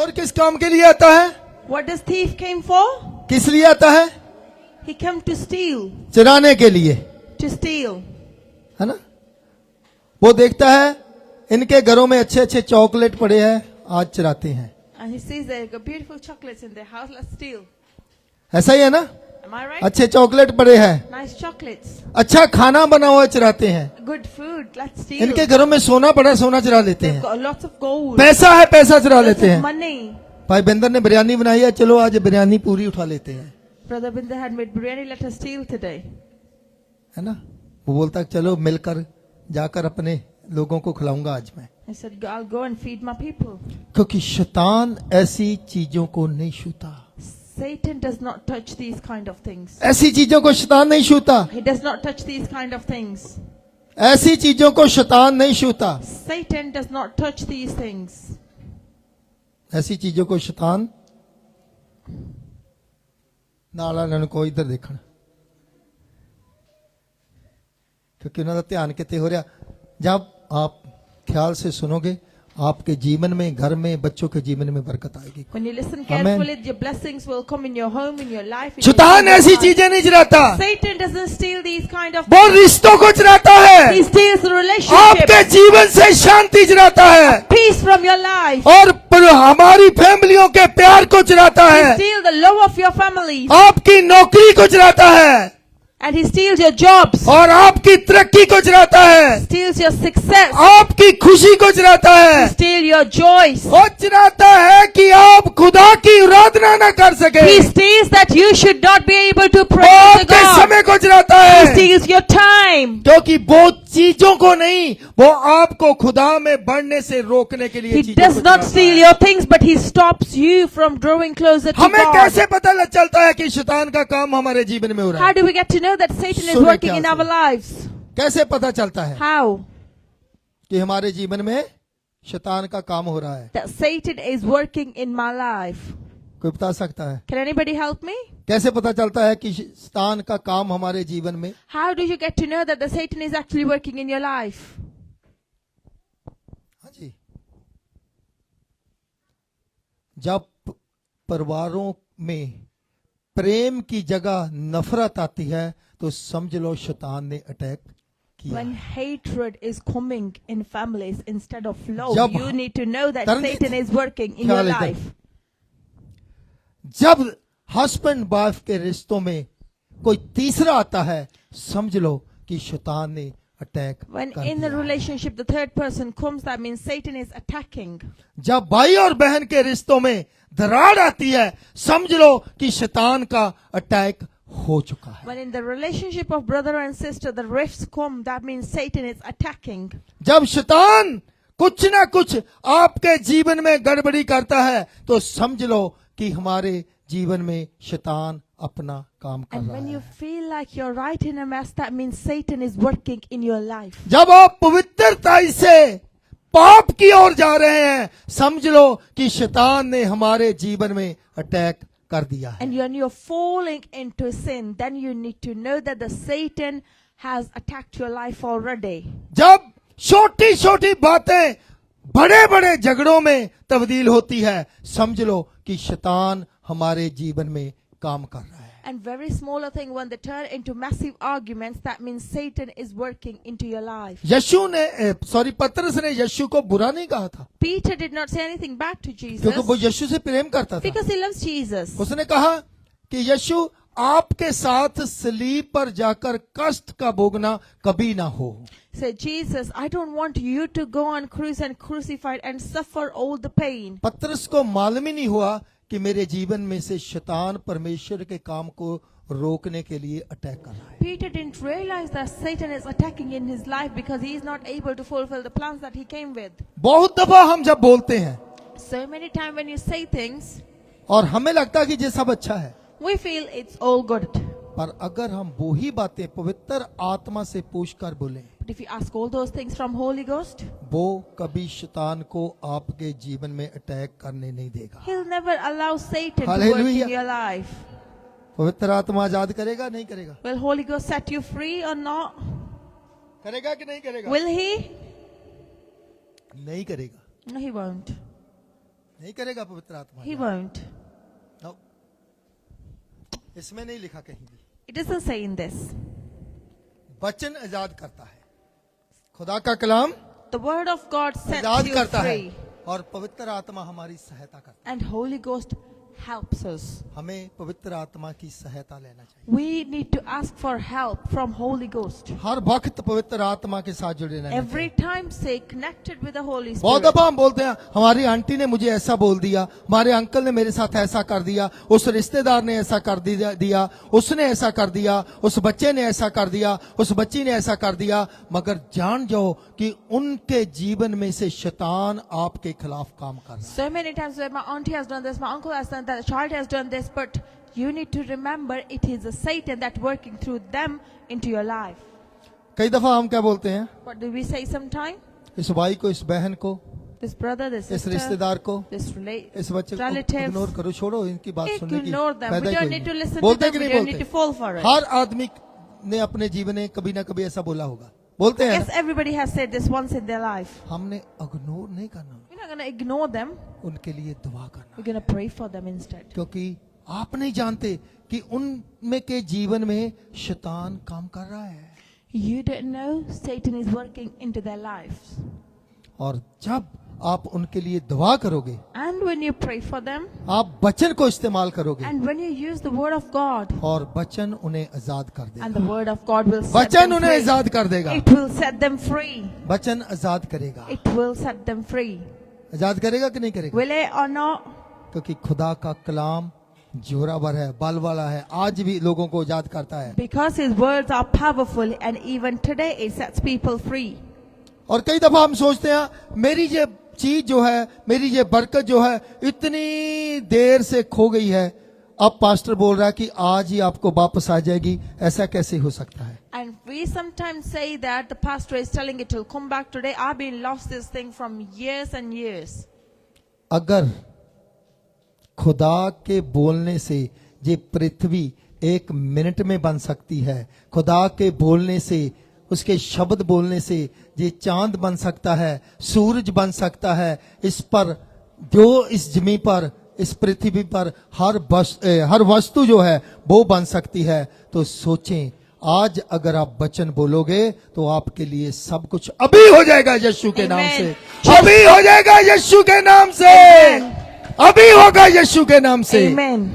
चोर किस काम के लिए आता है? What does thief came for? किस लिए आता है? He came to steal. चुराने के लिए, To steal. है ना? वो देखता है इनके घरों में अच्छे अच्छे चॉकलेट पड़े हैं, आज चुराते हैं। And he sees there got beautiful chocolates in their house. Let's steal. ऐसा ही है ना? Am I right? अच्छे चॉकलेट पड़े हैं, Nice chocolates. अच्छा खाना बना हुआ चुराते हैं। Good food. Let's steal. इनके घरों में सोना पड़ा, सोना चुरा लेते They've हैं। got lots of gold. पैसा है, पैसा चुरा Lots लेते of हैं। money. भाई बिंदर ने बिरयानी बनाई है, चलो आज बिरयानी पूरी उठा लेते हैं, Brother Binder had made biryani. Let us steal today. है ना? वो बोलता है चलो मिलकर जाकर अपने लोगों को खिलाऊंगा आज मैं। I said, I'll go and feed my people. क्योंकि शैतान ऐसी चीजों को नहीं छूता, Satan does not touch these kind of things. ऐसी चीजों को शैतान नहीं छूता, He does not touch these kind of things. ऐसी चीजों को शैतान नहीं छूता, Satan does not touch these things. ऐसी चीजों को शैतान नाला ने को इधर देखना, क्योंकि उन्होंने ध्यान कितने हो रहा। जब आप ख्याल से सुनोगे, आपके जीवन में, घर में, बच्चों के जीवन में बरकत आएगी। When you listen Amen. carefully, your blessings will come in your home, in your life. in your शैतान children's ऐसी life. चीजें नहीं चुराता, Satan doesn't steal these kind of वो रिश्तों को चुराता है, He steals the relationship, आपके जीवन से शांति चुराता है, peace from your life. और हमारी फैमिलियों के प्यार को चुराता He है, steals the love of your family. आपकी नौकरी को चुराता है, And he steals your jobs. और आपकी तरक्की को चुराता है, Steals your success. आपकी खुशी को चुराता है। Steal your joys. वो चुराता है कि आप खुदा की आराधना न कर सके, He steals that you should not be able to वो pray to आपके God. समय को चुराता He है, steals your time. क्योंकि वो चीजों को नहीं, वो आपको खुदा में बढ़ने से रोकने के लिए He चीजों does को not चुराता steal है। your things, but he stops you from drawing closer to हमें God. कैसे पता चलता है कि शैतान का काम हमारे जीवन में हो रहा How है? do we get to know that Satan is सुने working क्या in सुने? our lives? कैसे पता चलता है How? कि हमारे जीवन में शैतान का काम हो रहा है? That Satan is working in my life. कोई बता सकता है? Can anybody help me? कैसे पता चलता है कि शैतान का काम हमारे जीवन में? How do you get to know that the Satan is actually working in your life? हाँ जी, जब परिवारों में प्रेम की जगह नफरत आती है तो समझ लो शैतान ने अटैक किया। When hatred is coming in families instead of love, जब you need to know that तरंगित Satan is working in your ख्याल इधर। life. जब हस्बैंड वाइफ के रिश्तों में कोई तीसरा आता है, समझ लो कि शैतान ने अटैक When कर in the दिया। relationship the third person comes, that means Satan is attacking. जब भाई और बहन के रिश्तों में दरार आती है, समझ लो कि शैतान का अटैक हो चुका है। When in the relationship of brother and sister the rifts come, that means Satan is attacking. जब शैतान कुछ ना कुछ आपके जीवन में गड़बड़ी करता है तो समझ लो कि हमारे जीवन में शैतान अपना काम कर And रहा when you है। feel like you're right in a mess, that means Satan is working in your life. जब आप पवित्रता से पाप की ओर जा रहे हैं, समझ लो कि शैतान ने हमारे जीवन में अटैक कर दिया है। And when you're falling into sin, then you need to know that the Satan has attacked your life already. जब छोटी छोटी बातें बड़े बड़े झगड़ों में तब्दील होती है, समझ लो कि शैतान हमारे जीवन में काम कर रहा है। And very smaller thing, when they turn into massive arguments, that means Satan is working into your life. Yeshu ने पतरस ने यशु को बुरा नहीं कहा था, Peter did not say anything bad to Jesus क्योंकि वो यशु से प्रेम करता था। because he loves Jesus. उसने कहा कि यशु आपके साथ सलीब पर जाकर कष्ट का भोगना कभी ना हो। Said Jesus, I don't want you to go on cruise and crucified and suffer all the pain. पतरस को मालूम ही नहीं हुआ कि मेरे जीवन में से शैतान परमेश्वर के काम को रोकने के लिए अटैक कर रहा है। Peter didn't realize that Satan is attacking in his life because he is not able to fulfill the plans that he came with. बहुत दफा हम जब बोलते हैं So many times when you say things, और हमें लगता है कि ये सब अच्छा है, we feel it's all good. पर अगर हम वो ही बातें पवित्र आत्मा से पूछ कर बोलें, But if you ask all those things from Holy Ghost, वो कभी शैतान को आपके जीवन में अटैक करने नहीं देगा। He'll never allow Satan to work Hallelujah. in your life. पवित्र आत्मा आजाद करेगा नहीं करेगा? Will Holy Ghost set you free or not? करेगा कि नहीं करेगा? Will He? नहीं करेगा, No, He won't. नहीं करेगा पवित्र आत्मा। He won't. No. इसमें नहीं लिखा कहीं भी। It doesn't say in this. वचन आजाद करता है, खुदा का कलाम The word of God sets Azad you करता है, free. और पवित्र आत्मा हमारी सहायता करता है। And Holy Ghost helps us. हमें पवित्र आत्मा की सहायता लेना चाहिए। We need to ask for help from Holy Ghost. हर वक्त पवित्र आत्मा के साथ जुड़े रहना Every चाहिए। time stay connected with the Holy बहुत Spirit. दफा हम बोलते हैं हमारी आंटी ने मुझे ऐसा बोल दिया, हमारे अंकल ने मेरे साथ ऐसा कर दिया, उस रिश्तेदार ने ऐसा कर दिया, उसने ऐसा कर दिया, उस बच्चे ने ऐसा कर दिया, उस बच्ची ने ऐसा कर दिया। मगर जान जाओ कि उनके जीवन में से शैतान आपके खिलाफ काम कर रहा है। So many times where my auntie has done this, my uncle has done that, the child has done this, but you need to remember it is a Satan that working through them into your life. कई दफा हम क्या बोलते हैं, What do we say sometime? इस भाई को, इस बहन को, This brother, this इस sister, रिश्तेदार को, this इस बच्चे को relative. इग्नोर करो, छोड़ो, इनकी बात सुनने की Ignore them. फायदा We ही don't कोई need to नहीं। listen to बोलते them. कि We नहीं don't need to बोलते? fall for it. हर आदमी ने अपने जीवन में कभी ना कभी ऐसा बोला होगा, बोलते हैं Yes, everybody has said this once in their life. हमने इग्नोर नहीं करना, We're not going to ignore them. उनके लिए दुआ करना, We're going to pray for them instead. क्योंकि आप नहीं जानते कि उनमें के जीवन में शैतान काम कर रहा है। You don't know Satan is working into their lives. और जब आप उनके लिए दुआ करोगे, And when you pray for them, आप वचन को इस्तेमाल करोगे, and when you use the word of God, और वचन उन्हें आजाद कर and देगा। the word of God will set वचन them उन्हें free. आजाद कर देगा, It will set them free. वचन आजाद करेगा। It will set them free. आजाद करेगा कि नहीं करेगा? Will it or not? क्योंकि खुदा का कलाम जोरावर है, बल वाला है, आज भी लोगों को आजाद करता है। Because his words are powerful, and even today it sets people free. और कई दफा हम सोचते हैं मेरी ये चीज जो है, मेरी ये बरकत जो है इतनी देर से खो गई है, अब पास्टर बोल रहा है कि आज ही आपको वापस आ जाएगी, ऐसा कैसे हो सकता है? And we sometimes say that the pastor is telling it will come back today. I've been lost this thing from years and years. अगर खुदा के बोलने से ये पृथ्वी 1 मिनट में बन सकती है, खुदा के बोलने से, उसके शब्द बोलने से ये चांद बन सकता है, सूरज बन सकता है, इस पर जो इस जमीन पर, इस पृथ्वी पर हर वस्तु जो है वो बन सकती है, तो सोचें आज अगर आप वचन बोलोगे तो आपके लिए सब कुछ अभी हो जाएगा यीशु के नाम Amen. से, अभी हो जाएगा यीशु के नाम से, अभी होगा यीशु के नाम से। Amen.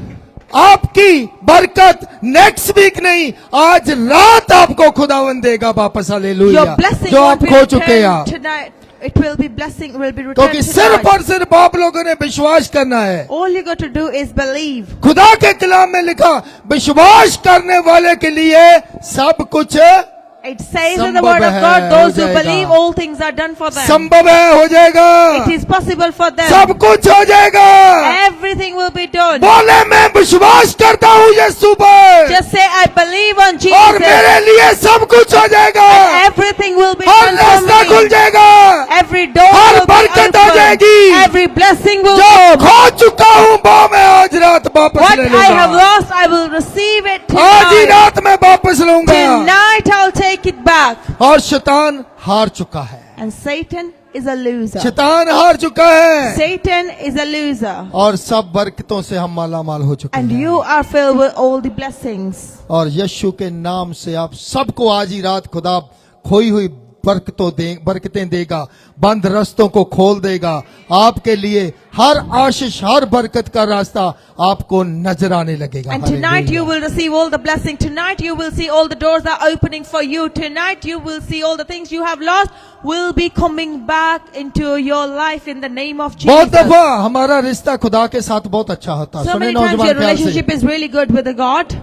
आपकी बरकत नेक्स्ट वीक नहीं, आज रात आपको खुदावन देगा वापस। हालेलुया। Your blessing जो will आप be खो चुके हैं, returned tonight. It will be blessing, will be returned क्योंकि सिर्फ tonight. और सिर्फ आप लोगों ने विश्वास करना है। All you got to do is believe. खुदा के कलाम में लिखा, विश्वास करने वाले के लिए सब कुछ It says in the संभव word of है, God, हो those who जाएगा। believe, all things are done for them. संभव है, हो जाएगा, It is possible for them. सब कुछ हो जाएगा। Everything will be done. बोले मैं विश्वास करता हूँ यीशु पर, Just say, I believe on और Jesus. मेरे लिए सब कुछ हो जाएगा, Everything will be her done रास्ता for खुल me. जाएगा, Every door her will be बरकत आ opened. जाएगी। Every blessing will जो come. खो चुका हूँ वो मैं आज रात वापस What ले I have लूंगा, lost, I will receive it आज ही tonight. रात में वापस लूंगा। Tonight I'll take it back. और शैतान हार चुका है, And Satan is a loser. शैतान हार चुका है, Satan is a loser. और सब बरकतों से हम मालामाल हो चुके And हैं। you are filled with all the blessings. और यीशु के नाम से आप सबको आज ही रात खुदा खोई हुई बरकतें देगा, बंद रास्तों को खोल देगा, आपके लिए हर आशीष, हर बरकत का रास्ता आपको नजर आने लगेगा। And tonight you hallelujah. will receive all the blessing. Tonight you will see all the doors are opening for you. Tonight you will see all the things you have lost will be coming back into your life in the name of बहुत Jesus. दफा हमारा रिश्ता खुदा के साथ बहुत अच्छा होता है। So सुने many times नौजवान your प्यार से, relationship is really good with the God.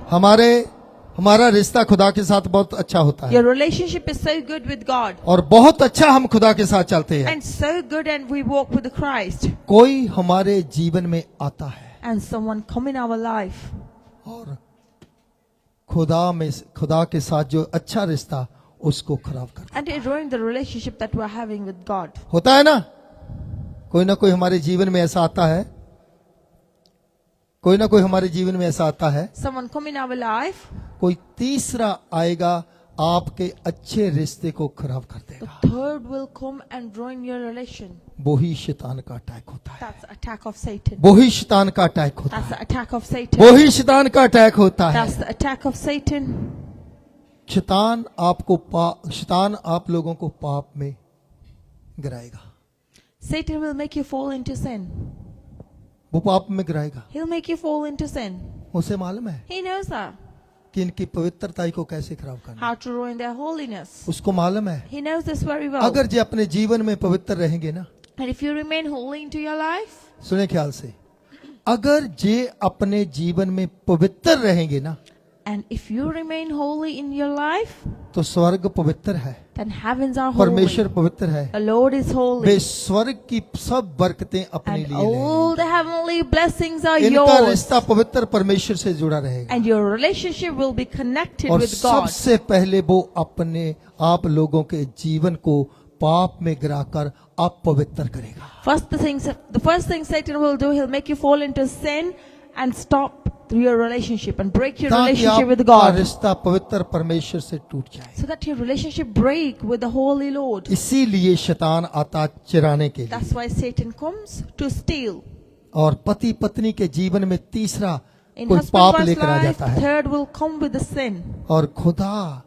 हमारा रिश्ता खुदा के साथ बहुत अच्छा होता है, Your relationship is so good with God. और बहुत अच्छा हम खुदा के साथ चलते हैं। And so good, and we walk with the Christ. कोई हमारे जीवन में आता है And someone come in our life. और खुदा के साथ जो अच्छा रिश्ता उसको खराब करता And it ruined the relationship that we're having with God. होता है ना। कोई ना कोई हमारे जीवन में ऐसा आता है, कोई ना कोई हमारे जीवन में ऐसा आता है, Someone come in our life. कोई तीसरा आएगा आपके अच्छे रिश्ते को खराब कर The देगा। third will come and ruin your relation. वो ही शैतान का अटैक होता है, That's the attack of Satan. वो ही शैतान का अटैक होता That's है, the attack of Satan. वो ही शैतान का अटैक होता है। That's the attack of Satan. शैतान आप लोगों को पाप में गिराएगा, Satan will make you fall into sin. वो पाप में गिराएगा। He'll make you fall into sin. उसे मालूम है He knows that. कि इनकी पवित्रता को कैसे खराब करना, How to ruin their holiness. उसको मालूम है। He knows this very well. अगर जे अपने जीवन में पवित्र रहेंगे ना, And if you remain holy into your life, सुने ख्याल से, अगर जे अपने जीवन में पवित्र रहेंगे ना, and if you remain holy in your life, तो स्वर्ग पवित्र है, then heavens are holy. परमेश्वर पवित्र है, The Lord is way holy. स्वर्ग की सब बरकतें अपने And लिए ले all the heavenly blessings are इनका yours. रिश्ता पवित्र परमेश्वर से जुड़ा रहेगा। And your relationship will be connected और with God. सबसे पहले वो अपने आप लोगों के जीवन को पाप में गिराकर अपवित्र करेगा। The first thing Satan will do, he'll make you fall into sin and stop your relationship and break your ताकि relationship with आपका God, रिश्ता पवित्र परमेश्वर से टूट जाए। so that your relationship break with the Holy Lord. इसीलिए शैतान आता चिराने के लिए, That's why Satan comes to steal. और पति पत्नी के जीवन में तीसरा In कोई husband पाप wife's लेकर आ life, जाता है, third will come with the sin. और खुदा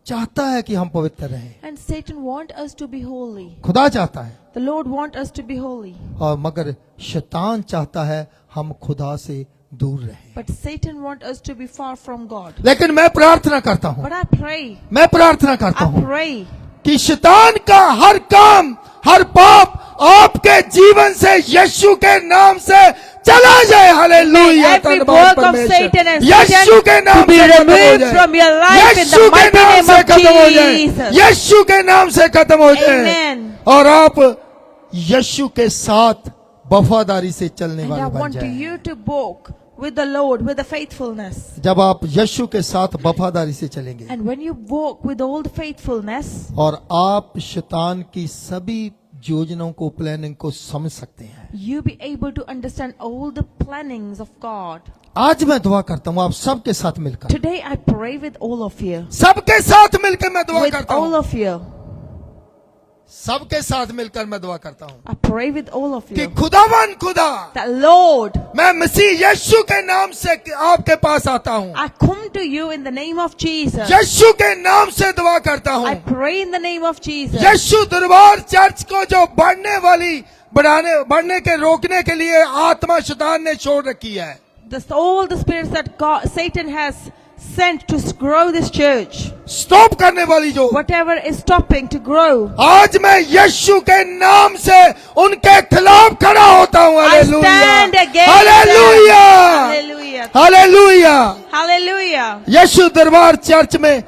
चाहता है कि हम पवित्र रहें। And Satan want us to be holy. खुदा चाहता है, The Lord want us to be holy. और मगर शैतान चाहता है हम खुदा से दूर रहें। But Satan want us to be far from God. लेकिन मैं प्रार्थना करता हूँ, But I pray, मैं प्रार्थना करता I हूँ pray कि शैतान का हर काम, हर पाप आपके जीवन से यीशु के नाम से चला जाए। हालेलुया, every धन्यवाद work of परमेश्वर। Satan and यीशु के Satan नाम to be से खत्म हो removed जाए, from your life in Yeshu the के mighty नाम name से of खत्म हो जाए, Jesus. यीशु के नाम से खत्म हो जाए, Amen. और आप यीशु के साथ वफादारी से चलने And I वाले बन want जाए। you to walk with the Lord, with the faithfulness. जब आप यीशु के साथ वफादारी से चलेंगे And when you walk with all the faithfulness, और आप शैतान की सभी योजनाओं को, प्लानिंग को समझ सकते हैं। you be able to understand all the plannings of God. आज मैं दुआ करता हूँ आप सबके साथ मिलकर, Today I pray with all of you. सबके साथ मिलकर मैं दुआ With करता all हूँ, of you. सबके साथ मिलकर मैं दुआ करता हूँ I pray with all of कि you. खुदावन खुदा, That Lord, मैं मसीह यीशु के नाम से आपके पास आता हूँ, I come to you in the name of Jesus. यीशु के नाम से दुआ करता I हूँ। pray in the name of Jesus. यीशु दरबार चर्च को जो बढ़ने के रोकने के लिए आत्मा शैतान ने छोड़ रखी है, All the spirits that God, Satan has sent to grow this church, stop करने वाली जो, whatever is stopping to grow, आज मैं यीशु के नाम से उनके खिलाफ खड़ा होता हूँ। I stand against hallelujah, Hallelujah. Hallelujah. Hallelujah. यीशु दरबार चर्च में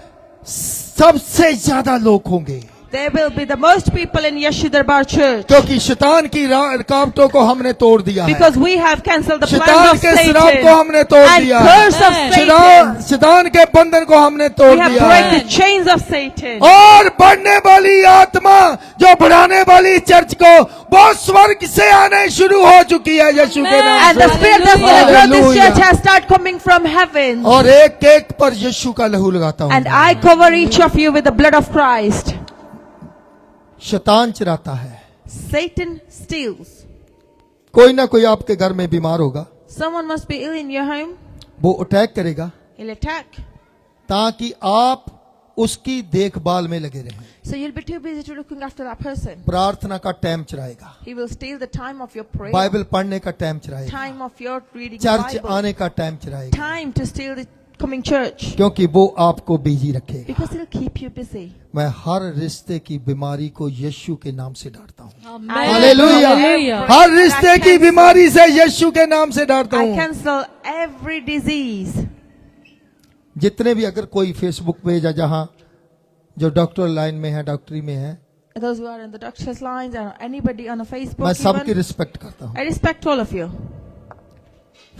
सबसे ज्यादा लोग होंगे, There will be the most people in Yeshu Darbar Church, क्योंकि शैतान की रुकावटों को हमने तोड़ दिया है, because we have cancelled the शैतान plans of के Satan श्राप को हमने तोड़ and दिया curse of है, Satan. शैतान के बंधन को हमने तोड़ We have दिया break है, the chains of Satan. और बढ़ने वाली आत्मा जो बढ़ाने वाली चर्च को वो स्वर्ग से आने शुरू हो चुकी है यीशु के नाम And the से। spirit that's going to grow this Hallelujah. church has started coming from heaven. और एक एक पर यीशु का लहू लगाता And हूँ। I cover each of you with the blood of Christ. शैतान चराता है, Satan steals. कोई ना कोई आपके घर में बीमार होगा, Someone must be ill in your home. वो अटैक करेगा He'll attack. ताकि आप उसकी देखभाल में लगे रहें। So you'll be too busy to looking after that person. प्रार्थना का टाइम चराएगा, He will steal the time of your prayer, Bible पढ़ने का टाइम चराएगा, time of your reading the church Bible, आने का टाइम चराएगा, time to steal the coming church, क्योंकि वो आपको बिजी रखेगा। because he'll keep you busy. मैं हर रिश्ते की बीमारी को यीशु के नाम से डांटता हूँ। I hallelujah. cancel हर रिश्ते की every- बीमारी से यीशु के नाम से डांटता I हूँ। cancel every disease. जितने भी, अगर कोई फेसबुक पेज है जहाँ जो डॉक्टर लाइन में है, डॉक्टरी में है, Those who are in the doctor's lines or anybody on a मैं Facebook, सबकी even, रिस्पेक्ट करता हूँ। I respect all of you.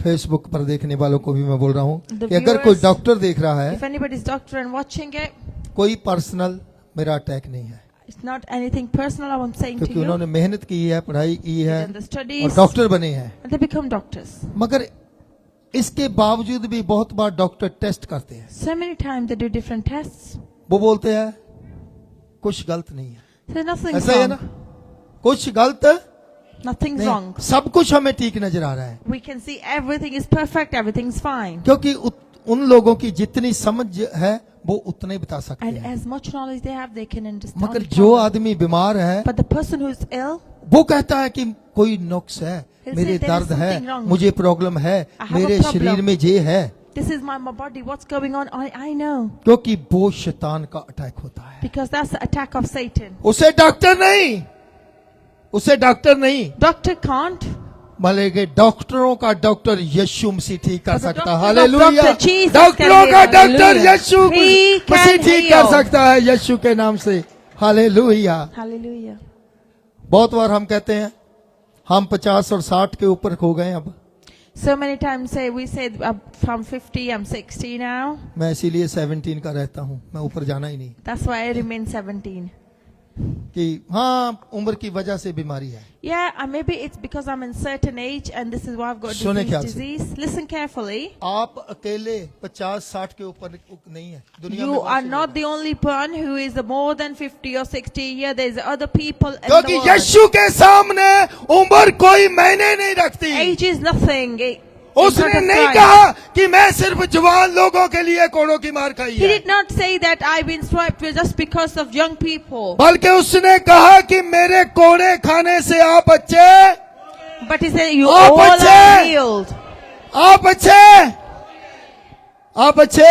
Facebook पर देखने वालों को भी मैं बोल रहा हूँ The कि अगर कोई viewers- डॉक्टर देख रहा है, If anybody's doctor and watching it, कोई पर्सनल मेरा अटैक नहीं है, it's not anything personal. I'm saying to क्योंकि you. उन्होंने मेहनत की है, पढ़ाई की है And the और studies, डॉक्टर बने हैं। and they become doctors. मगर इसके बावजूद भी बहुत बार डॉक्टर टेस्ट करते हैं, So many times they do different tests. वो बोलते हैं कुछ गलत नहीं है, There's nothing ऐसा है ना, wrong. कुछ गलत Nothing's नहीं, wrong. सब कुछ हमें ठीक नजर आ रहा है, We can see everything is perfect, everything's fine. क्योंकि उन लोगों की जितनी समझ है वो उतना ही बता सकते And हैं। as much knowledge they have, they can understand. मगर it जो all. आदमी बीमार है But the person who is ill, वो कहता है कि कोई नुक्स है, He'll say मेरे there is दर्द है, something wrong. मुझे प्रॉब्लम है, I have a मेरे problem. शरीर में ये है, this is my body, what's going on? I know. क्योंकि वो शैतान का अटैक होता है। Because that's the attack of Satan. उसे डॉक्टर नहीं, उसे डॉक्टर नहीं, Doctor can't. बल्कि डॉक्टरों का डॉक्टर यीशु मसीह ठीक कर But the सकता है। doctors of hallelujah. Dr. Jesus डॉक्टरों can का heal. Doctor Hallelujah. यीशु He मसीह can ठीक कर heal. सकता है यीशु के नाम से। हालेलुया। Hallelujah. बहुत बार हम कहते हैं हम 50 और 60 के ऊपर हो गए अब। So many times we say from 50, I'm 60 now. मैं इसीलिए 17 का रहता हूँ, मैं ऊपर जाना ही नहीं, That's why I remain 17. कि हाँ उम्र की वजह से बीमारी है। Yeah, maybe it's because I'm in certain age and this is why I've got सुने ख्याल से। disease. Listen carefully. आप अकेले 50-60 के ऊपर नहीं है दुनिया में। You बहुत are से not लोग the only one who is more than 50 or 60 years. There's other people in हैं। क्योंकि the world. यीशु के सामने उम्र कोई मायने नहीं रखती। Age is nothing. उसने नहीं कहा कि मैं सिर्फ जवान लोगों के लिए कोड़ों की मार खाई He है, did not say that I've been swiped just because of young people. बल्कि उसने कहा कि मेरे कोड़े खाने से आप अच्छे, But he said, you Oh, all बच्चे! are healed. आप अच्छे, आप अच्छे।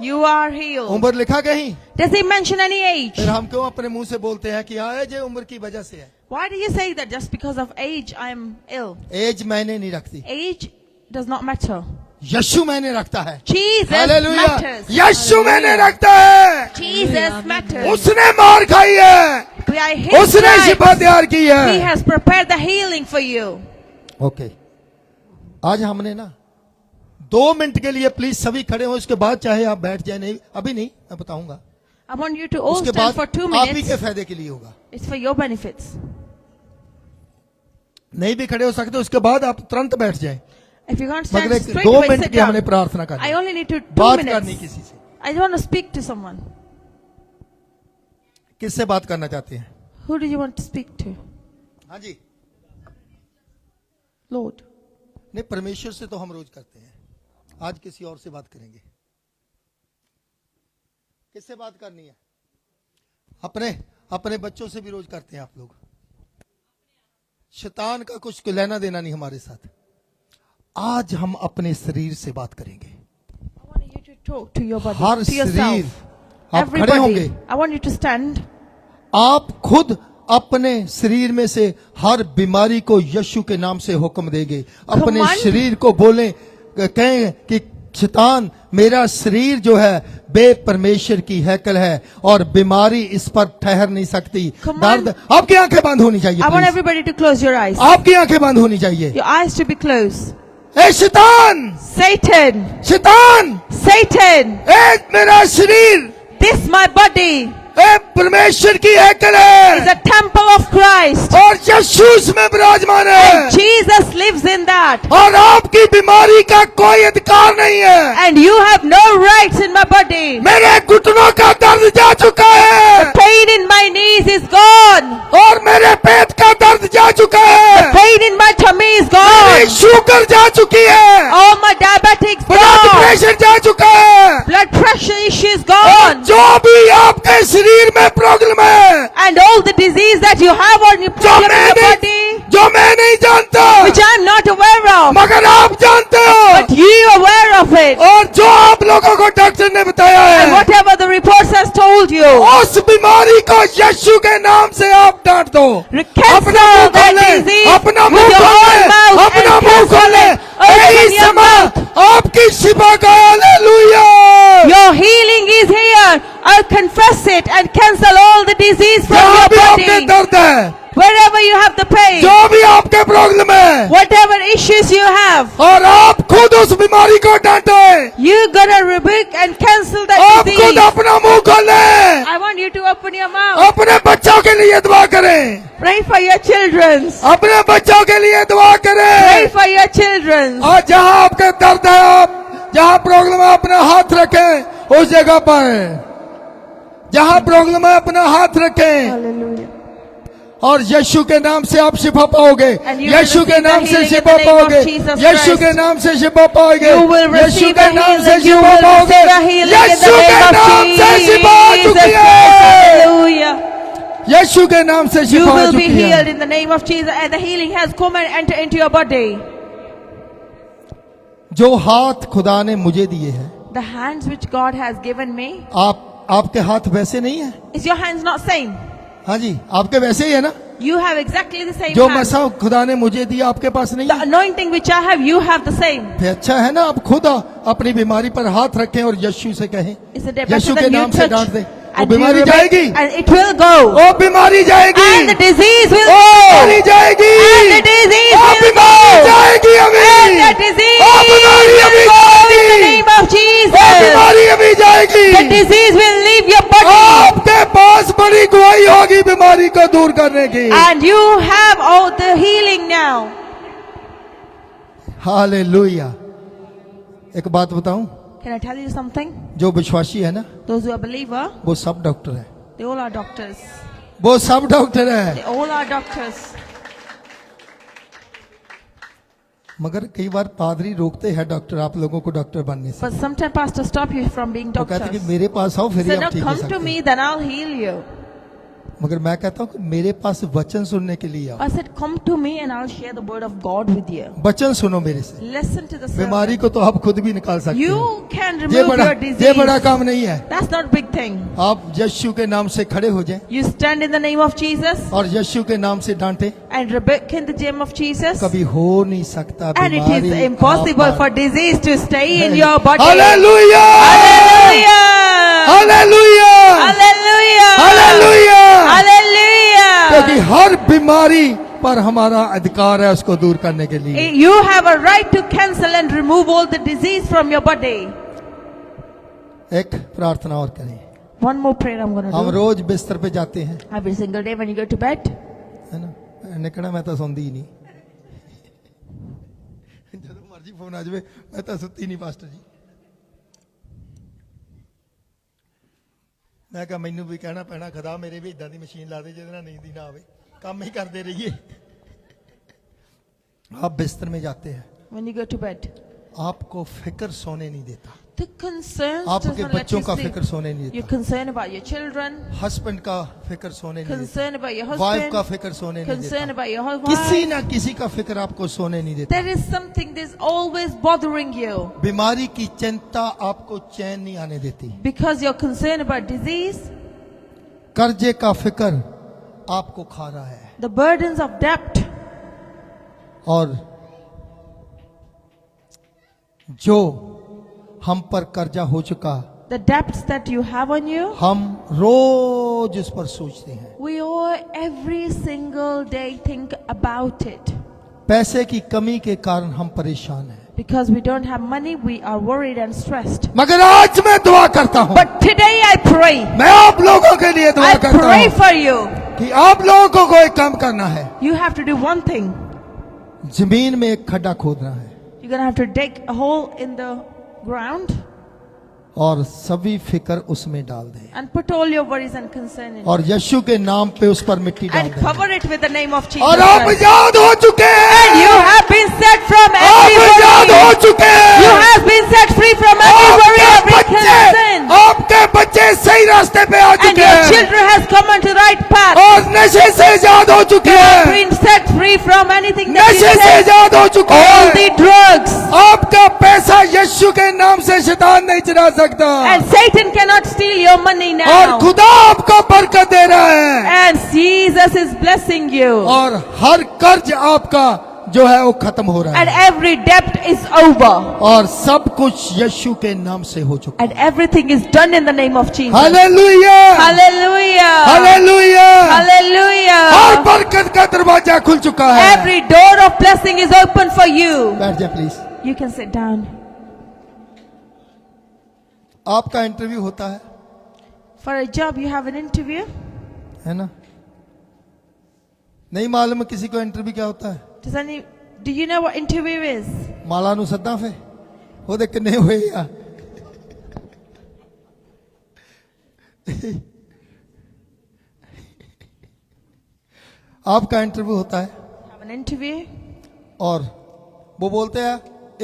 You are healed. उम्र लिखा कहीं? Does he mention any age? फिर हम क्यों अपने मुंह से बोलते हैं कि हाँ ये उम्र की वजह से है। Why do you say that just because of age I'm ill? Age मायने नहीं रखती, Age does not matter. यीशु मायने रखता है। Jesus hallelujah. matters. यीशु मायने रखता है। Jesus matters. उसने मार खाई है, By his उसने शिफा stripes, तैयार की he है। has prepared the healing for you. Okay, आज हमने ना 2 मिनट के लिए प्लीज सभी खड़े हो, उसके बाद चाहे आप बैठ जाए, नहीं अभी नहीं, मैं बताऊंगा। I want you to all उसके stand बाद for 2 आप ही के minutes. फायदे के लिए होगा। It's for your benefits. नहीं भी खड़े हो सकते उसके बाद आप तुरंत बैठ जाएं। If you can't stand मगर straight 2 away, मिनट sit की हमने down. प्रार्थना I करनी, only need to 2 बात करनी minutes. किसी से। I want to speak to someone. किससे बात करना चाहते हैं? Who do you want to speak to? हाँ जी, Lord. नहीं परमेश्वर से तो हम रोज करते हैं, आज किसी और से बात करेंगे। किससे बात करनी है? अपने अपने बच्चों से भी रोज करते हैं आप लोग। शैतान का कुछ लेना देना नहीं हमारे साथ। आज हम अपने शरीर से बात करेंगे। I want you to talk to your body, her to शरीर, yourself. आप खड़े होंगे, Everybody. I want you to stand. आप खुद अपने शरीर में से हर बीमारी को यीशु के नाम से हुक्म देंगे। अपने Command. शरीर को बोलें, कहें कि शैतान मेरा शरीर जो है बे परमेश्वर की हैकल है और बीमारी इस पर ठहर नहीं सकती। Command. दर्द, आपकी आंखें बंद होनी चाहिए I want please। everybody to close your eyes. आपकी आंखें बंद होनी चाहिए। Your eyes to be closed. ए शैतान, Satan. शैतान, Satan. ए मेरा शरीर This my body ए परमेश्वर की हैकल is है a temple of Christ. और यीशु उसमें विराजमान है Jesus lives in that. और आपकी बीमारी का कोई अधिकार नहीं है। And you have no rights in my body. मेरे घुटनों का दर्द जा चुका है Pain in my knees is gone. और मेरे पेट का दर्द जा चुका है, Pain in my tummy is मेरी gone. शुगर जा चुकी है, All my diabetics blood gone. Pressure जा चुका है, Blood pressure issues और gone. जो भी आपके शरीर में प्रॉब्लम है, And all the disease that you have on your जो problem in मैं your नहीं body, जो मैं नहीं जानता which I'm not aware of, मगर आप जानते हो, but you are aware of it. और जो आप लोगों को डॉक्टर ने बताया And है whatever the reports has told you, उस बीमारी को यीशु के नाम से आप डांट दो। cancel मुंह that खोले, disease अपना with मुंह your खोले, own mouth अपना and मुंह cancel खोले। it. Open यही your समय mouth. आपकी शिफा का hallelujah. Your healing is here. I'll confess it and cancel all the disease from जहाँ your भी आपके body. दर्द है, Wherever you have the pain, जो भी आपके प्रॉब्लम है, whatever issues you have, और आप खुद उस बीमारी को डांटे, you're gonna rebuke and cancel that आप खुद disease. अपना मुंह खोले, I want you to open your mouth. अपने बच्चों के लिए दुआ करें, Pray for your children. अपने बच्चों के लिए दुआ Pray करें। for your children. और जहाँ आपके दर्द है, आप जहाँ प्रॉब्लम है अपना हाथ रखें उस जगह पर, जहाँ प्रॉब्लम है अपना हाथ रखें। Hallelujah. और यीशु के नाम से आप शिफा पाओगे, And you will यीशु के receive the नाम से healing in Shifa the name of पाओगे, Jesus यीशु के Christ. नाम से शिफा पाओगे, You will यीशु receive के the नाम से healing. You शिफा will पाओगे, receive the healing in the यीशु के name of नाम से शिफा आ Jesus चुकी Christ. है, Hallelujah. यीशु के नाम से You Shifa uh will be चुकी healed है। in the name of Jesus, and the healing has come and entered into your body. जो हाथ खुदा ने मुझे दिए हैं, The hands which God has given me, आपके हाथ वैसे नहीं है? is your hands not same? हाँ जी, आपके वैसे ही है ना? You have exactly the same जो hands. मसा खुदा ने मुझे दिया आपके पास नहीं The है? anointing which I have, you have the same. फिर अच्छा है ना, आप खुद अपनी बीमारी पर हाथ रखें और यीशु से कहें, Isn't it यीशु better के than you नाम से touch? डांट दे, वो And you बीमारी rebuke, जाएगी, and it will go. वो बीमारी जाएगी, And the disease will वो बीमारी go. जाएगी, And the disease वो will बीमारी go. जाएगी अभी, And the disease वो बीमारी अभी will go in the जाएगी, name of वो Jesus. बीमारी अभी जाएगी, The disease will leave your body. आपके पास बड़ी गवाही होगी बीमारी को दूर करने की। And you have all the healing now. Hallelujah. एक बात बताऊं, Can I tell you something? जो विश्वासी है ना, Those who are believer, वो सब डॉक्टर है, they all are doctors. वो सब डॉक्टर है, They all are doctors. मगर कई बार पादरी रोकते हैं डॉक्टर आप लोगों को डॉक्टर बनने से। But sometimes pastors stop you from being वो कहते doctors. हैं कि मेरे पास आओ फिर ही Say, आप no, ठीक हो come to सकते me, हैं। then I'll heal you. मगर मैं कहता हूँ कि मेरे पास वचन सुनने के लिए आओ, I said, come to me and I'll share the word of God with you. वचन सुनो मेरे से। Listen to the बीमारी sermon. को तो आप खुद भी निकाल सकते You हैं, can ये remove your ये बड़ा disease. काम नहीं है। That's not a big thing. आप यीशु के नाम से खड़े हो जाएं You stand in the name of Jesus और यीशु के नाम से डांटे, and rebuke in the name of Jesus. कभी हो नहीं सकता And it बीमारी is impossible आप for disease to stay in your body. Hallelujah, Hallelujah! Hallelujah, Hallelujah! Hallelujah. क्योंकि Hallelujah! हर बीमारी पर हमारा अधिकार है उसको दूर करने के लिए। You have a right to cancel and remove all the disease from your body. एक प्रार्थना और करें। One more prayer I'm going to हम do. रोज बिस्तर पे जाते हैं, Every single day when you go to bed, है ना, मैंने कहना मैं तो सौंदी ही नहीं, ਜਦੋਂ ਮਰਜੀ ਫੋਨ ਆ ਜਾਵੇ ਮੈਂ ਤਾਂ ਸੁੱਤੀ ਨਹੀਂ ਪਾਸਟਰ ਜੀ। ਮੈਂ ਕਿਹਾ ਮੈਨੂੰ ਵੀ ਕਹਿਣਾ ਪੈਣਾ ਖੁਦਾ ਮੇਰੇ ਵੀ ਇਦਾਂ ਦੀ ਮਸ਼ੀਨ ਲਾ ਦੇ ਜਿਹਦੇ ਨਾਲ ਨੀਂਦ ਹੀ ਨਾ ਆਵੇ, ਕੰਮ ਹੀ ਕਰਦੇ रहिए। आप बिस्तर में जाते हैं, when you go to bed, आपको फिक्र सोने नहीं देता, the concerns आपके doesn't let you बच्चों का sleep. फिक्र सोने नहीं You're देता, concerned about your children, husband का फिक्र सोने नहीं देता, concerned about your वाइफ का husband, फिक्र सोने नहीं concerned देता, about your किसी wife. ना किसी का फिक्र आपको सोने नहीं देता। There is something that's always bothering you बीमारी की चिंता आपको चैन नहीं आने देती, because you're concerned about disease, कर्जे का फिक्र आपको खा रहा है, the burdens of debt, और जो हम पर कर्जा हो चुका the debts that you have on you. हम रोज उस पर सोचते हैं। We all every single day think about it. पैसे की कमी के कारण हम परेशान हैं, Because we don't have money, we are worried and stressed. मगर आज मैं दुआ करता हूँ, But today I pray. मैं आप लोगों के लिए दुआ I करता pray हूँ for you. कि आप लोगों को एक काम करना है, You have to do one thing. जमीन में एक खड्डा खोदना है You're going to have to dig a hole in the ground और सभी फिक्र उसमें डाल दें and put all your worries and concern in और it. यीशु के नाम पे उस पर मिट्टी डाल And दें। cover it with the name of Jesus और आप Christ. आजाद हो चुके And you हैं, have been set from आप every आजाद हो worry. चुके You हैं, have been set free from every worry, every concern. आपके बच्चे सही रास्ते पे आ And चुके your हैं children has come onto the right path. और नशे से आजाद हो चुके You have हैं, been set free from anything that नशे you से said. आजाद हो चुके All the हैं। drugs. आपका पैसा यीशु के नाम से शैतान नहीं चुरा सकता And Satan cannot steal your money और now. खुदा आपको बरकत दे रहा है And Jesus is blessing you. और हर कर्ज आपका जो है वो खत्म हो रहा And है every debt is over. और सब कुछ यीशु के नाम से हो चुका है। And everything is done in the name of Jesus. Hallelujah, Hallelujah. Hallelujah. Hallelujah. हर बरकत का दरवाजा खुल चुका है। Every door of blessing is open for you. बैठ जाए please. You can sit down. आपका इंटरव्यू होता है, For a job, you have an interview. है ना? नहीं मालूम किसी को इंटरव्यू क्या होता है? Do you know what interview is? माला नु सदा फे ਉਹਦੇ ਕਿੰਨੇ ਹੋਏ ਆ? आपका इंटरव्यू होता है have an interview, और वो बोलते हैं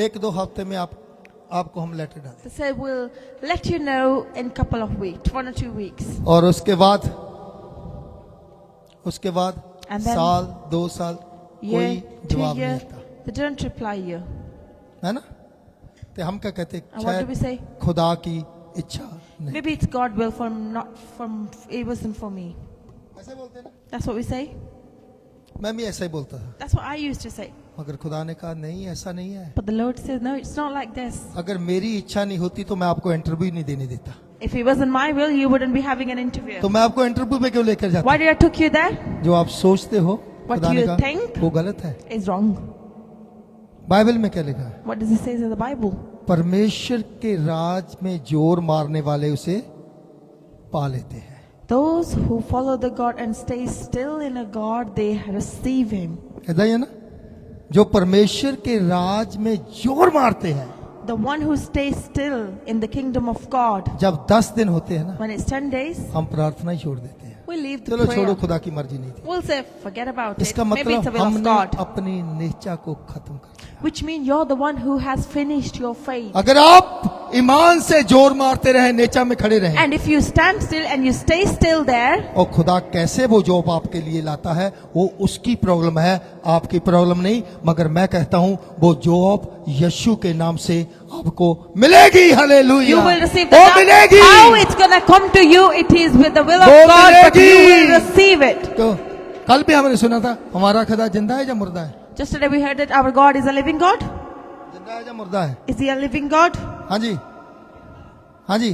1-2 हफ्ते में आपको हम लेटर डालें, they say we'll let you know in couple of weeks, 1 or 2 weeks. और उसके बाद And then साल 2 साल Year, कोई 2 जवाब नहीं years, आता, they don't reply you. है ना? तो हम क्या कहते हैं, And what do we say? खुदा की इच्छा नहीं, Maybe it's God will not from, it wasn't for me. ऐसे बोलते हैं ना? That's what we say. मैं भी ऐसा ही बोलता था, That's what I used to say. मगर खुदा ने कहा नहीं, ऐसा नहीं है। But the Lord says, no, it's not like this. अगर मेरी इच्छा नहीं होती तो मैं आपको इंटरव्यू नहीं देने देता, If it wasn't my will, you wouldn't be having an interview. तो मैं आपको इंटरव्यू पे क्यों लेकर जाता? Why did I took you there? जो आप सोचते हो What खुदा ने you कहा think? वो गलत है। It's wrong. बाइबल में क्या लिखा है? What does it say in the Bible? परमेश्वर के राज में जोर मारने वाले उसे पा लेते हैं। Those who follow the God and stay still in a God, they receive Him. ऐसा ही है ना? जो परमेश्वर के राज में जोर मारते हैं, The one who stays still in the kingdom of God. जब 10 दिन होते हैं ना, When it's 10 days, हम प्रार्थना ही छोड़ देते हैं। we leave the चलो छोड़ो, prayer. खुदा की मर्जी नहीं थी। We'll say, forget about it. इसका Maybe it's the मतलब will of हमने God. अपनी निश्चय को खत्म कर दिया। Which means you're the one who has finished your faith. अगर आप ईमान से जोर मारते रहे, नेचा में खड़े रहे, And if you stand still and you stay still there, और खुदा कैसे वो जॉब आपके लिए लाता है, वो उसकी प्रॉब्लम है, आपकी प्रॉब्लम नहीं। मगर मैं कहता हूँ वो जॉब यीशु के नाम से आपको मिलेगी। हालेलुया, you will receive वो the मिलेगी। How it's gonna come to you, it is with the will of वो God, but you मिलेगी। will receive it. तो कल भी हमने सुना था, हमारा खुदा जिंदा है या मुर्दा है? Yesterday we heard that our God is a living God. जिंदा है या मुर्दा है? Is He a living God? हाँ जी, हाँ जी।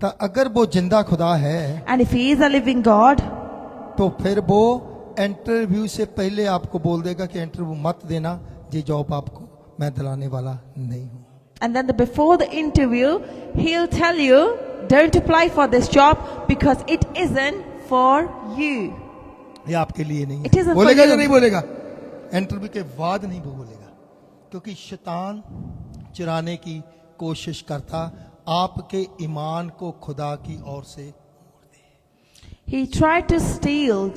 तो अगर वो जिंदा खुदा है, And if He is a living God, तो फिर वो इंटरव्यू से पहले आपको बोल देगा कि इंटरव्यू मत देना, ये जॉब आपको मैं दिलाने वाला नहीं हूँ। and then before the interview, He'll tell you, don't apply for this job because it isn't for you. ये आपके लिए नहीं It है। isn't for बोलेगा you. या नहीं बोलेगा? इंटरव्यू के बाद नहीं वो बोलेगा, क्योंकि शैतान चुराने की कोशिश करता आपके ईमान को खुदा की ओर से। He tried to steal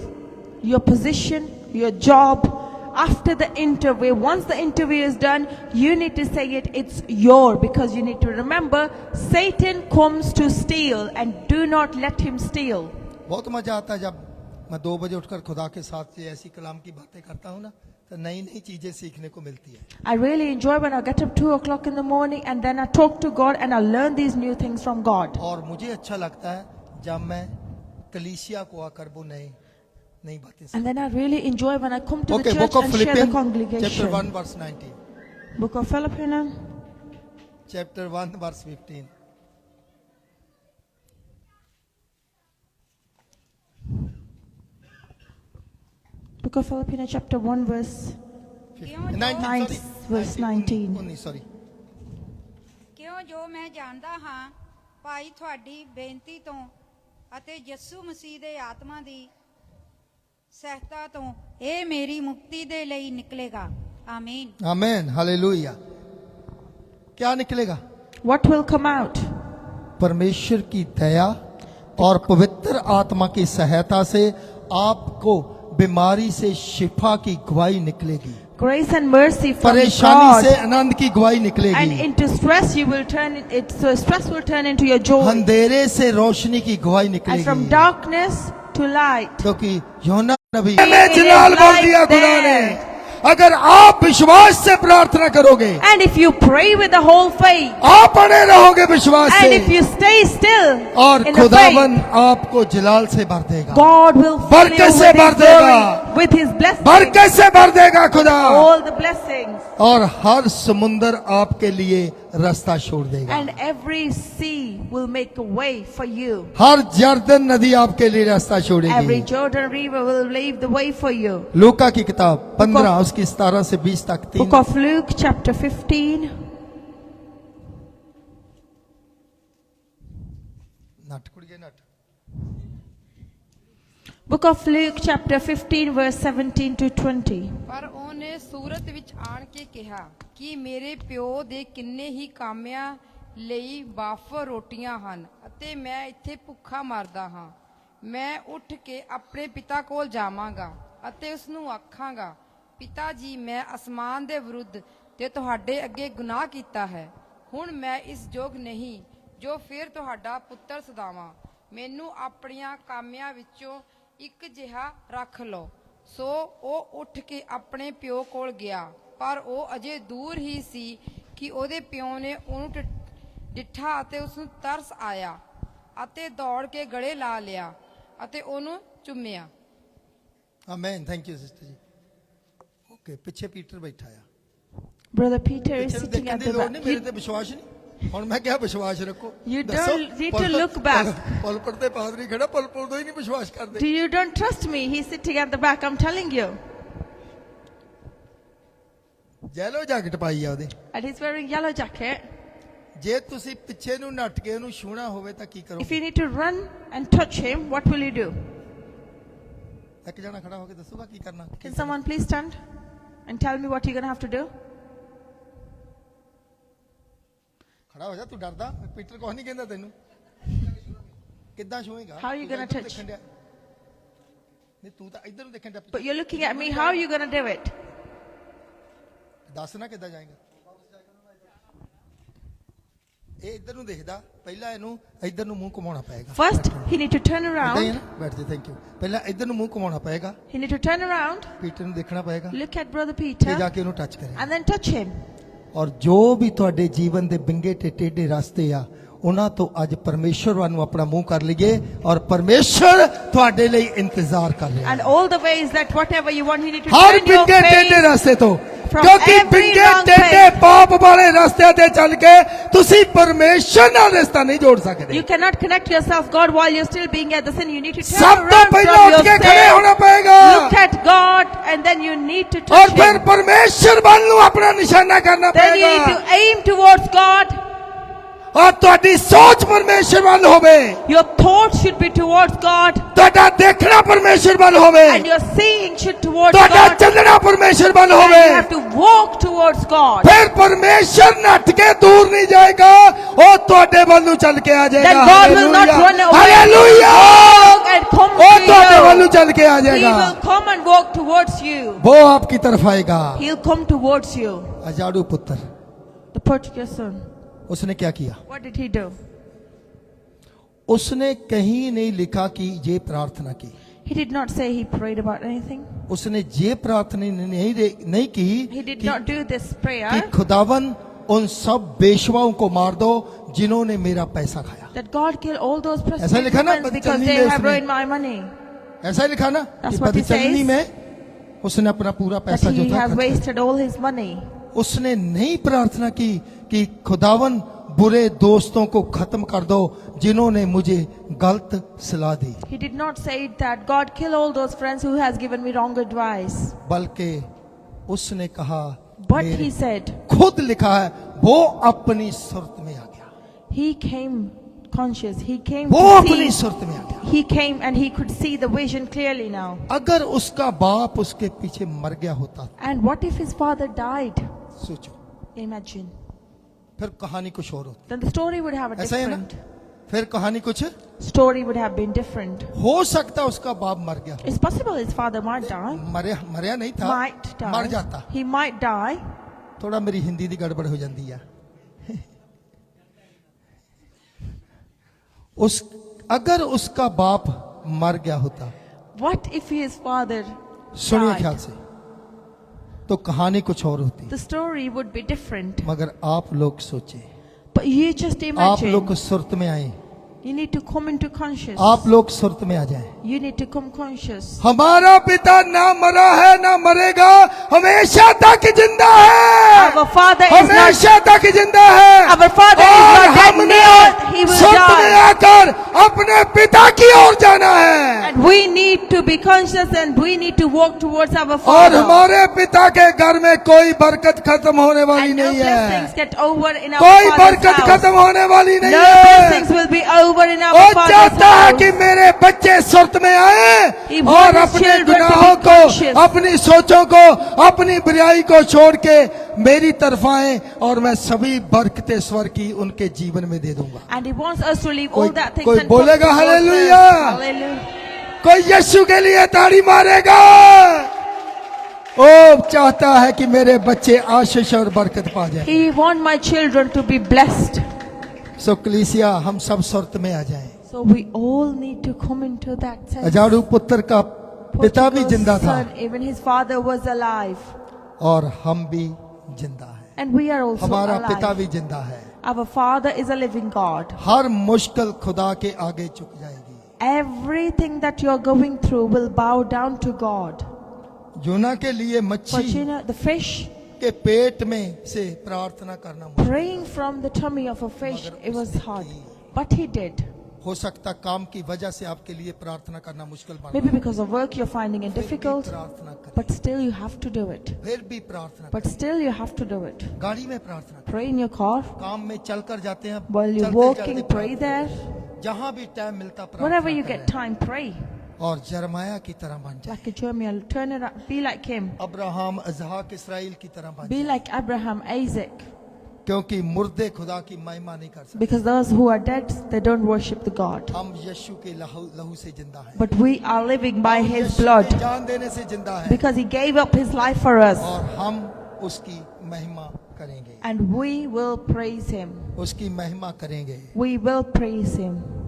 your position, your job. After the interview, once the interview is done, you need to say it, it's your, because you need to remember, Satan comes to steal and do not let him steal. बहुत मजा आता है जब मैं 2 बजे उठकर खुदा के साथ से ऐसी कलाम की बातें करता हूँ ना, तो नई नई चीजें सीखने को मिलती है। I really enjoy when I get up 2 o'clock in the morning and then I talk to God and I learn these new things from God. और मुझे अच्छा लगता है जब मैं कलीसिया को आकर वो नई बातें And then I really enjoy when I come to Okay, the church book of and share the Philippians, congregation. chapter 1 verse 19, Book of Philippians, chapter 1 verse 15. Book of Philippians chapter 1 verse 19. sorry. ਕਿਉਂ ਜੋ ਮੈਂ ਜਾਣਦਾ ਹਾਂ ਭਾਈ ਤੁਹਾਡੀ ਬੇਨਤੀ ਤੋਂ ਅਤੇ ਯਿਸੂ ਮਸੀਹ ਦੇ ਆਤਮਾ ਦੀ ਸਹਾਇਤਾ ਤੋਂ ਇਹ ਮੇਰੀ ਮੁਕਤੀ ਦੇ ਲਈ ਨਿਕਲੇਗਾ ਆਮੀਨ आमीन, हालेलुया। क्या निकलेगा? What will come out? परमेश्वर की दया और पवित्र आत्मा की सहायता से आपको बीमारी से शिफा की गवाही निकलेगी, Grace and mercy from परेशानी से God. आनंद की गवाही And निकलेगी, into stress you will turn it, so stress will turn into your joy. अंधेरे से रोशनी की गवाही And from निकलेगी। darkness to light. क्योंकि योना नबी It में is जलाल भर like दिया खुदा ने। that. अगर आप विश्वास से प्रार्थना करोगे, And if you pray with the whole faith, आप बने रहोगे विश्वास and if से, you stay still और in the खुदावन faith, आपको जलाल से भर देगा, God will fill you बरकत से with भर His देगा, glory, with His blessings, बरकत से भर देगा खुदा, all the blessings. और हर समुंदर आपके लिए रास्ता छोड़ देगा, And every sea will make a way for you. हर जर्दन नदी आपके लिए रास्ता Every छोड़ेगी। Jordan river will leave the way for you. लूका की किताब 15 उसकी 17 से 20 तक Book 3 of Luke chapter 15. Book of Luke chapter 15 verse 17 to 20. ਪਰ ਉਹਨੇ ਸੂਰਤ ਵਿੱਚ ਆਣ ਕੇ ਕਿਹਾ ਕਿ ਮੇਰੇ ਪਿਓ ਦੇ ਕਿੰਨੇ ਹੀ ਕਾਮਿਆਂ ਲਈ ਵਾਫਰ ਰੋਟੀਆਂ ਹਨ ਅਤੇ ਮੈਂ ਇੱਥੇ ਭੁੱਖਾ ਮਰਦਾ ਹਾਂ। ਮੈਂ ਉੱਠ ਕੇ ਆਪਣੇ ਪਿਤਾ ਕੋਲ ਜਾਵਾਂਗਾ ਅਤੇ ਉਸ ਨੂੰ ਆਖਾਂਗਾ, ਪਿਤਾ ਜੀ, ਮੈਂ ਅਸਮਾਨ ਦੇ ਵਿਰੁੱਧ ਤੇ ਤੁਹਾਡੇ ਅੱਗੇ ਗੁਨਾਹ ਕੀਤਾ ਹੈ। ਹੁਣ ਮੈਂ ਇਸ ਯੋਗ ਨਹੀਂ ਜੋ ਫਿਰ ਤੁਹਾਡਾ ਪੁੱਤਰ ਸਦਾਵਾਂ। ਮੈਨੂੰ ਆਪਣੀਆਂ ਕਾਮਿਆਂ ਵਿੱਚੋਂ ਇੱਕ ਜਿਹਾ ਰੱਖ ਲਓ। ਸੋ ਉਹ ਉੱਠ ਕੇ ਆਪਣੇ ਪਿਓ ਕੋਲ ਗਿਆ, ਪਰ ਉਹ ਅਜੇ ਦੂਰ ਹੀ ਸੀ ਕਿ ਉਹਦੇ ਪਿਓ ਨੇ ਉਹਨੂੰ ਡਿੱਠਾ ਅਤੇ ਉਸ ਨੂੰ ਤਰਸ ਆਇਆ ਅਤੇ ਦੌੜ ਕੇ ਗਲੇ ਲਾ ਲਿਆ ਅਤੇ ਉਹਨੂੰ ਚੁੰਮਿਆ। ਆਮੇਨ। ਥੈਂਕ ਯੂ ਸਿਸਟਰ ਜੀ। ਓਕੇ, ਪਿੱਛੇ ਪੀਟਰ ਬੈਠਾ ਆ। Brother Peter is ਪਿੱਛੇ sitting ਦੇਖਣ at ਦੀ the ਲੋੜ back. ਨਹੀਂ, ਮੇਰੇ ਤੇ ਵਿਸ਼ਵਾਸ ਨਹੀਂ। ਹੁਣ ਮੈਂ ਕਿਹਾ ਵਿਸ਼ਵਾਸ ਰੱਖੋ। You ਦੱਸੋ, don't need to ਪੁਲਪਿਤ- look back. ਪੁਲਪਿਤ ਤੇ ਪਾਦਰੀ ਖੜਾ, ਪੁਲਪਿਤ ਹੀ ਨਹੀਂ ਵਿਸ਼ਵਾਸ ਕਰਦੇ। Do you don't trust me? He's sitting at the back. I'm telling you. Yellow jacket ਪਾਈ ਆ ਉਹਦੇ। And he's wearing yellow jacket. ਜੇ ਤੁਸੀਂ ਪਿੱਛੇ ਨੂੰ ਨੱਠ ਕੇ ਉਹਨੂੰ ਛੂਣਾ ਹੋਵੇ ਤਾਂ ਕੀ If ਕਰੋਗੇ? you need to run and touch him, what will you do? ਇੱਕ ਜਣਾ ਖੜਾ ਹੋ ਕੇ ਦੱਸੂਗਾ ਕੀ ਕਰਨਾ। Can someone please stand and tell me what you're going to have to do? ਖੜਾ ਹੋ ਜਾ, ਤੂੰ ਡਰਦਾ? ਪੀਟਰ ਕੁਛ ਨਹੀਂ ਕਹਿੰਦਾ ਤੈਨੂੰ। ਕਿੱਦਾਂ ਛੂਏਗਾ? How are you ਤੂੰ ਤਾਂ gonna ਇੱਧਰ touch? ਦੇਖਣ ਡਿਆ। ਨਹੀਂ, ਤੂੰ ਤਾਂ ਇੱਧਰ ਨੂੰ ਦੇਖਣ ਡਿਆ। But you're looking at me. How are you going to do it? ਦੱਸ ਨਾ ਕਿੱਦਾਂ ਜਾਏਗਾ। ਇਹ ਇੱਧਰ ਨੂੰ ਦੇਖਦਾ, ਪਹਿਲਾਂ ਇਹਨੂੰ ਇੱਧਰ ਨੂੰ ਮੂੰਹ ਘੁਮਾਉਣਾ ਪਏਗਾ। First, he need to turn ਏਦਾਂ ਹੀ ਹੈ around. ਨਾ? ਬੈਠ ਜਾ, ਥੈਂਕ ਯੂ। ਪਹਿਲਾਂ ਇੱਧਰ ਨੂੰ ਮੂੰਹ ਘੁਮਾਉਣਾ ਪਏਗਾ, He need to turn around, Peter ਨੂੰ ਦੇਖਣਾ ਪਏਗਾ, look at Brother ਤੇ Peter, ਜਾ ਕੇ ਉਹਨੂੰ ਟੱਚ ਕਰੇ। and then touch him. ਔਰ ਜੋ ਵੀ ਤੁਹਾਡੇ ਜੀਵਨ ਦੇ ਬਿੰਗੇ ਤੇ ਟੇਢੇ ਰਸਤੇ ਆ, ਉਹਨਾਂ ਤੋਂ ਅੱਜ ਪਰਮੇਸ਼ਰ ਵੱਲ ਨੂੰ ਆਪਣਾ ਮੂੰਹ ਕਰ ਲਈਏ, ਔਰ ਪਰਮੇਸ਼ਰ ਤੁਹਾਡੇ ਲਈ ਇੰਤਜ਼ਾਰ ਕਰ ਰਿਹਾ And ਹੈ। all the ways that whatever you want, he need to Har turn your ਬਿੰਗੇ ਟੇਢੇ face. ਰਸਤੇ ਤੋਂ, from ਕਿਉਂਕਿ every ਬਿੰਗੇ wrong ਟੇਢੇ way. ਪਾਪ ਵਾਲੇ ਰਸਤਿਆਂ ਤੇ ਚੱਲ ਕੇ ਤੁਸੀਂ ਪਰਮੇਸ਼ਰ ਨਾਲ ਰਿਸ਼ਤਾ ਨਹੀਂ ਜੋੜ ਸਕਦੇ। You cannot connect yourself God while you're still being at the sin. You need to turn ਸਭ ਤੋਂ around ਪਹਿਲਾਂ from ਉੱਠ your ਕੇ ਖੜੇ sin. ਹੋਣਾ ਪਏਗਾ, Look at God, and then you need to ਔਰ touch ਫਿਰ Him. ਪਰਮੇਸ਼ਰ ਵੱਲ ਨੂੰ ਆਪਣਾ ਨਿਸ਼ਾਨਾ ਕਰਨਾ Then you need ਪਏਗਾ, to aim towards God. ਔਰ ਤੁਹਾਡੀ ਸੋਚ ਪਰਮੇਸ਼ਰ ਵੱਲ ਹੋਵੇ, Your thoughts should be towards God, ਤੁਹਾਡਾ ਦੇਖਣਾ ਪਰਮੇਸ਼ਰ ਵੱਲ ਹੋਵੇ, and your seeing should towards ਤੁਹਾਡਾ God. ਚੱਲਣਾ ਪਰਮੇਸ਼ਰ ਵੱਲ And ਹੋਵੇ। you have to walk towards God. ਫਿਰ ਪਰਮੇਸ਼ਰ ਨੱਠ ਕੇ ਦੂਰ ਨਹੀਂ ਜਾਏਗਾ, ਉਹ ਤੁਹਾਡੇ ਵੱਲ ਨੂੰ ਚੱਲ ਕੇ ਆ ਜਾਏਗਾ। Then God will not run away. Hallelujah, Walk and come ਉਹ ਤੁਹਾਡੇ ਵੱਲ ਨੂੰ to ਚੱਲ ਕੇ ਆ you. He ਜਾਏਗਾ, will come and walk towards you. वो आपकी तरफ आएगा। He'll come towards you. अजाड़ू पुत्र, The particular son. उसने क्या किया? What did he do? उसने कहीं नहीं लिखा कि ये प्रार्थना की, He did not say he prayed about anything. उसने ये प्रार्थना नहीं की He did कि, not do this कि prayer खुदावन उन सब बेशवाओं को मार दो जिन्होंने मेरा पैसा खाया। that God kill all those ऐसा prostitute लिखा ना women because बदचलनी they में have उसने? ruined my money. ऐसा ही लिखा ना कि That's what he बदचलनी says. में उसने अपना पूरा That पैसा जो he था has खर्च कर wasted all his money. उसने नहीं प्रार्थना की कि खुदावन बुरे दोस्तों को खत्म कर दो जिन्होंने मुझे गलत सलाह दी, He did not say that God kill all those friends who has given me wrong advice. बल्कि उसने कहा, But मेरे he said खुद लिखा है, वो अपनी सुरत में आ गया, he came conscious. He came वो to अपनी see. सुरत में आ गया। He came and he could see the vision clearly now. अगर उसका बाप उसके पीछे मर गया होता, And what if his father died? सोचो, Imagine. फिर कहानी कुछ और होती। Then the story would have a ऐसा है ना? different. फिर कहानी कुछ Story would have been different. हो सकता, उसका बाप मर गया हो। It's possible his father might die. मरया नहीं था, Might die. मर जाता। He might die. थोड़ा मेरी हिंदी दी गड़बड़ हो जाती है। अगर उसका बाप मर गया होता, What if his father सुनिए ख्याल died? से, तो कहानी कुछ और होती। The story would be different. मगर आप लोग सोचे, But you just आप लोग imagine. सुरत में आए, You need to come into conscious. आप लोग सुरत में आ जाएं। You need to come conscious. हमारा पिता ना मरा है ना मरेगा, हमेशा तक जिंदा है, Our father is not. हमेशा तक जिंदा है। Our father is और not dead, हमने nor he will सुरत में die. आकर अपने पिता की ओर जाना है। And We need to be conscious and we need to walk towards our और Father. हमारे पिता के घर में कोई बरकत खत्म होने वाली And no नहीं blessings है, get over in our कोई Father's बरकत house. खत्म होने वाली नहीं No है। blessings will be over in our वो Father's चाहता है house. कि मेरे बच्चे सुर्त में आए He और wants his अपने children to be गुनाहों को, conscious. अपनी सोचों को, अपनी बुराई को छोड़ के मेरी तरफ आए और मैं सभी बरकतें स्वर की उनके जीवन में दे दूंगा। And He wants us to leave all कोई- that things कोई and come बोलेगा towards us. हालेलुया। Hallelujah. कोई यीशु के लिए ताड़ी मारेगा। ओ चाहता है कि मेरे बच्चे आशीष और बरकत पा जाए। He wants my children to be blessed. सो कलीसिया हम सब सुर्त में आ जाएं। So we all need to come into that sense. अजाड़ू पुत्र का पिता भी Portugal's जिंदा था son, even his father was alive. और हम भी जिंदा हैं। And we are also हमारा पिता alive. भी जिंदा है। Our Father is a living God. हर मुश्किल खुदा के आगे झुक जाएगी। Everything that you're going through will bow down to God. यूना के लिए For मच्छी Jonah, the fish, के पेट में से प्रार्थना करना मुश्किल। praying from the tummy of a fish, it was hard. But he did. हो सकता काम की वजह से आपके लिए प्रार्थना करना मुश्किल बन Maybe because of work you're finding it फिर भी difficult, प्रार्थना करें, but still you have to do it. फिर भी प्रार्थना But still you have to do it. करें। गाड़ी में प्रार्थना करें, Pray in your car, काम में चलकर जाते हैं while you're चलते walking, चलते pray प्रार्थना there. करें। जहाँ भी टाइम मिलता Whenever प्रार्थना you get करें time, pray. और जरमाया की तरह बन जाए। Like a Jeremiah, turn it up, be like him. Abraham इसहाक इसराइल की तरह बन Be जाए, like Abraham, Isaac. क्योंकि मुर्दे खुदा की महिमा नहीं कर सकते। Because those who are dead, they don't worship the God. हम यीशु के लहू से जिंदा हैं, But we are living by हम his यीशु blood. के जान देने से जिंदा हैं Because he gave up his life for us. और हम उसकी महिमा करेंगे, And we will praise him. उसकी महिमा करेंगे। We will praise him.